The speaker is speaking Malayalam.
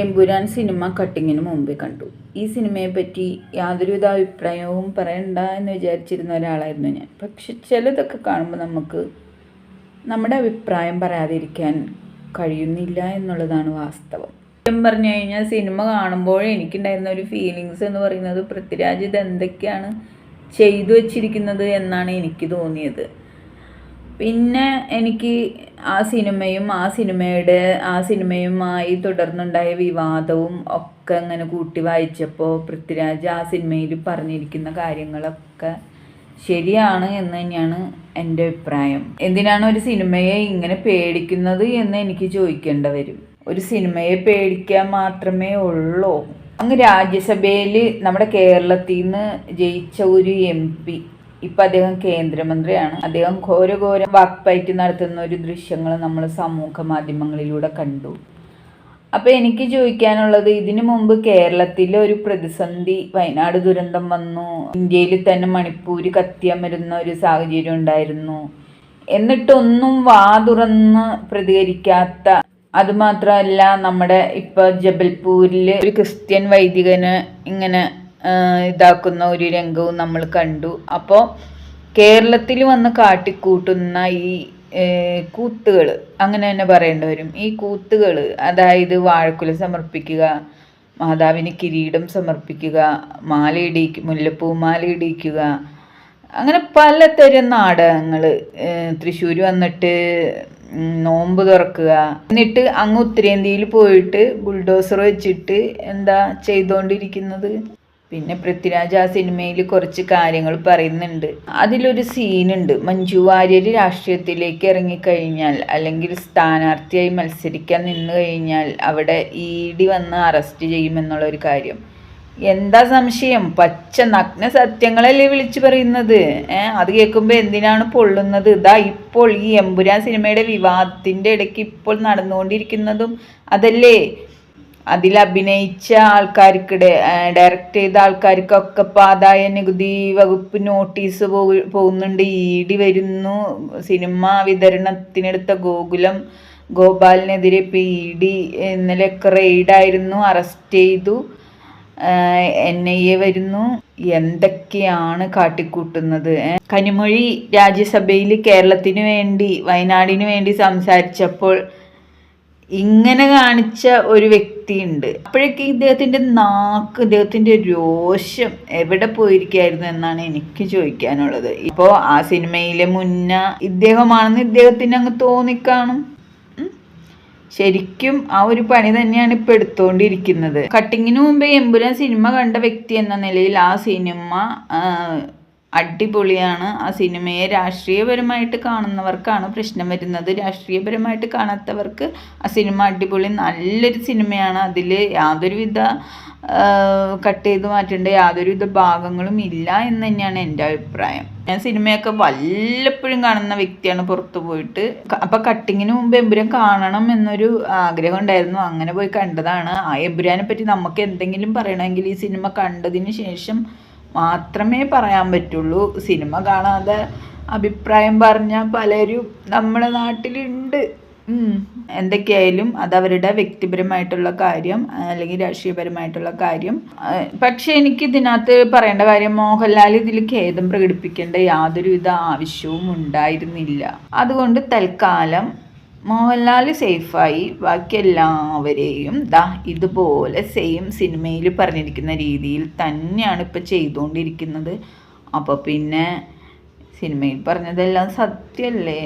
എമ്പുരാൻ സിനിമ കട്ടിങ്ങിന് മുമ്പേ കണ്ടു. ഈ സിനിമയെ പറ്റി യാതൊരുവിധ അഭിപ്രായവും പറയണ്ട എന്ന് വിചാരിച്ചിരുന്ന ഒരാളായിരുന്നു ഞാൻ. പക്ഷെ ചിലതൊക്കെ കാണുമ്പോൾ നമുക്ക് നമ്മുടെ അഭിപ്രായം പറയാതിരിക്കാൻ കഴിയുന്നില്ല എന്നുള്ളതാണ് വാസ്തവം. സത്യം പറഞ്ഞു കഴിഞ്ഞാൽ സിനിമ കാണുമ്പോൾ എനിക്കുണ്ടായിരുന്ന ഒരു ഫീലിങ്സ് എന്ന് പറയുന്നത് പൃഥ്വിരാജ് ഇത് എന്തൊക്കെയാണ് ചെയ്തു വച്ചിരിക്കുന്നത് എന്നാണ് എനിക്ക് തോന്നിയത്. പിന്നെ എനിക്ക് ആ സിനിമയുമായി തുടർന്നുണ്ടായ വിവാദവും ഒക്കെ അങ്ങനെ കൂട്ടി വായിച്ചപ്പോൾ പൃഥ്വിരാജ് ആ സിനിമയിൽ പറഞ്ഞിരിക്കുന്ന കാര്യങ്ങളൊക്കെ ശരിയാണ് എന്ന് തന്നെയാണ് എൻ്റെ അഭിപ്രായം. എന്തിനാണ് ഒരു സിനിമയെ ഇങ്ങനെ പേടിക്കുന്നത് എന്ന് എനിക്ക് ചോദിക്കേണ്ടി വരും. ഒരു സിനിമയെ പേടിക്കാൻ മാത്രമേ ഉള്ളൂ? അങ്ങ് രാജ്യസഭയിൽ നമ്മുടെ കേരളത്തിൽ നിന്ന് ജയിച്ച ഒരു MP, ഇപ്പം അദ്ദേഹം കേന്ദ്രമന്ത്രിയാണ്. അദ്ദേഹം ഘോര വാക്പയറ്റ് നടത്തുന്ന ഒരു ദൃശ്യങ്ങൾ നമ്മൾ സമൂഹ മാധ്യമങ്ങളിലൂടെ കണ്ടു. അപ്പോൾ എനിക്ക് ചോദിക്കാനുള്ളത്, ഇതിനു മുമ്പ് കേരളത്തിലെ ഒരു പ്രതിസന്ധി, വയനാട് ദുരന്തം വന്നു, ഇന്ത്യയിൽ തന്നെ മണിപ്പൂർ കത്തിയമരുന്ന ഒരു സാഹചര്യം ഉണ്ടായിരുന്നു, എന്നിട്ടൊന്നും വാ തുറന്ന് പ്രതികരിക്കാത്ത, അതുമാത്രമല്ല നമ്മുടെ ഇപ്പോൾ ജബൽപൂരിൽ ഒരു ക്രിസ്ത്യൻ വൈദികന് ഇങ്ങനെ ഇതാക്കുന്ന ഒരു രംഗവും നമ്മൾ കണ്ടു. അപ്പോൾ കേരളത്തിൽ വന്ന് കാട്ടിക്കൂട്ടുന്ന ഈ കൂത്തുകൾ, അങ്ങനെ തന്നെ പറയേണ്ടി വരും, ഈ കൂത്തുകൾ, അതായത് വാഴക്കുല സമർപ്പിക്കുക, മാതാവിന് കിരീടം സമർപ്പിക്കുക, മുല്ലപ്പൂ മാല ഇടിക്കുക, അങ്ങനെ പലതരം നാടകങ്ങൾ, തൃശ്ശൂർ വന്നിട്ട് നോമ്പ് തുറക്കുക, എന്നിട്ട് അങ്ങ് ഉത്തരേന്ത്യയിൽ പോയിട്ട് ബുൾഡോസർ വെച്ചിട്ട് എന്താ ചെയ്തുകൊണ്ടിരിക്കുന്നത്. പിന്നെ പൃഥ്വിരാജ് ആ സിനിമയിൽ കുറച്ച് കാര്യങ്ങൾ പറയുന്നുണ്ട്. അതിലൊരു സീനുണ്ട്, മഞ്ജു വാര്യർ രാഷ്ട്രീയത്തിലേക്ക് ഇറങ്ങിക്കഴിഞ്ഞാൽ അല്ലെങ്കിൽ സ്ഥാനാർത്ഥിയായി മത്സരിക്കാൻ നിന്ന് കഴിഞ്ഞാൽ അവിടെ ED വന്ന് അറസ്റ്റ് ചെയ്യുമെന്നുള്ളൊരു കാര്യം. എന്താ സംശയം? പച്ച നഗ്ന സത്യങ്ങളല്ലേ വിളിച്ചു പറയുന്നത്. അത് കേൾക്കുമ്പോൾ എന്തിനാണ് പൊള്ളുന്നത്? ഇപ്പോൾ ഈ എമ്പുരാൻ സിനിമയുടെ വിവാദത്തിൻ്റെ ഇടയ്ക്ക് ഇപ്പോൾ നടന്നുകൊണ്ടിരിക്കുന്നതും അതല്ലേ. അതിൽ അഭിനയിച്ച ആൾക്കാർക്കിടെ, ഡയറക്റ്റ് ചെയ്ത ആൾക്കാർക്കൊക്കെ ഇപ്പോൾ ആദായ നികുതി വകുപ്പ് നോട്ടീസ് പോകുന്നുണ്ട്, ED വരുന്നു. സിനിമ വിതരണത്തിനെടുത്ത ഗോപാലിനെതിരെ ഇപ്പോൾ ED ഇന്നലെയൊക്കെ റെയ്ഡായിരുന്നു, അറസ്റ്റ് ചെയ്തു. NIA വരുന്നു. എന്തൊക്കെയാണ് കാട്ടിക്കൂട്ടുന്നത്. കനിമൊഴി രാജ്യസഭയിൽ കേരളത്തിന് വേണ്ടി, വയനാടിന് വേണ്ടി സംസാരിച്ചപ്പോൾ ഇങ്ങനെ കാണിച്ച ഒരു വ്യക്തിയുണ്ട്. അപ്പോഴേക്ക് ഇദ്ദേഹത്തിൻ്റെ നാക്ക്, ഇദ്ദേഹത്തിൻ്റെ രോഷം എവിടെ പോയിരിക്കുകയായിരുന്നു എന്നാണ് എനിക്ക് ചോദിക്കാനുള്ളത്. ഇപ്പോൾ ആ സിനിമയിലെ ഇദ്ദേഹമാണെന്ന് ഇദ്ദേഹത്തിന് അങ്ങ് തോന്നിക്കാണും. ശരിക്കും ആ ഒരു പണി തന്നെയാണ് ഇപ്പോൾ എടുത്തുകൊണ്ടിരിക്കുന്നത്. കട്ടിങ്ങിന് മുമ്പേ എമ്പുരാൻ സിനിമ കണ്ട വ്യക്തി എന്ന നിലയിൽ ആ സിനിമ അടിപൊളിയാണ്. ആ സിനിമയെ രാഷ്ട്രീയപരമായിട്ട് കാണുന്നവർക്കാണ് പ്രശ്നം വരുന്നത്. രാഷ്ട്രീയപരമായിട്ട് കാണാത്തവർക്ക് ആ സിനിമ അടിപൊളി, നല്ലൊരു സിനിമയാണ്. അതിൽ യാതൊരുവിധ കട്ട് ചെയ്ത് മാറ്റേണ്ട യാതൊരുവിധ ഭാഗങ്ങളും ഇല്ല എന്ന് തന്നെയാണ് എൻ്റെ അഭിപ്രായം. ഞാൻ സിനിമയൊക്കെ വല്ലപ്പോഴും കാണുന്ന വ്യക്തിയാണ് പുറത്തു പോയിട്ട്. അപ്പം കട്ടിങ്ങിന് മുമ്പ് എമ്പുരാൻ കാണണം എന്നൊരു ആഗ്രഹം ഉണ്ടായിരുന്നു, അങ്ങനെ പോയി കണ്ടതാണ്. ആ എമ്പുരാനെ പറ്റി നമുക്ക് എന്തെങ്കിലും പറയണമെങ്കിൽ ഈ സിനിമ കണ്ടതിന് ശേഷം മാത്രമേ പറയാൻ പറ്റുള്ളൂ. സിനിമ കാണാതെ അഭിപ്രായം പറഞ്ഞ പലരും നമ്മുടെ നാട്ടിലുണ്ട്. എന്തൊക്കെയായാലും അതവരുടെ വ്യക്തിപരമായിട്ടുള്ള കാര്യം അല്ലെങ്കിൽ രാഷ്ട്രീയപരമായിട്ടുള്ള കാര്യം. പക്ഷെ എനിക്ക് ഇതിനകത്ത് പറയേണ്ട കാര്യം, മോഹൻലാൽ ഇതിൽ ഖേദം പ്രകടിപ്പിക്കേണ്ട യാതൊരുവിധ ആവശ്യവും ഉണ്ടായിരുന്നില്ല. അതുകൊണ്ട് തൽക്കാലം മോഹൻലാൽ സേഫായി, ബാക്കി എല്ലാവരെയും ഇതുപോലെ സെയിം സിനിമയിൽ പറഞ്ഞിരിക്കുന്ന രീതിയിൽ തന്നെയാണ് ഇപ്പം ചെയ്തുകൊണ്ടിരിക്കുന്നത്. അപ്പോൾ പിന്നെ സിനിമയിൽ പറഞ്ഞതെല്ലാം സത്യമല്ലേ.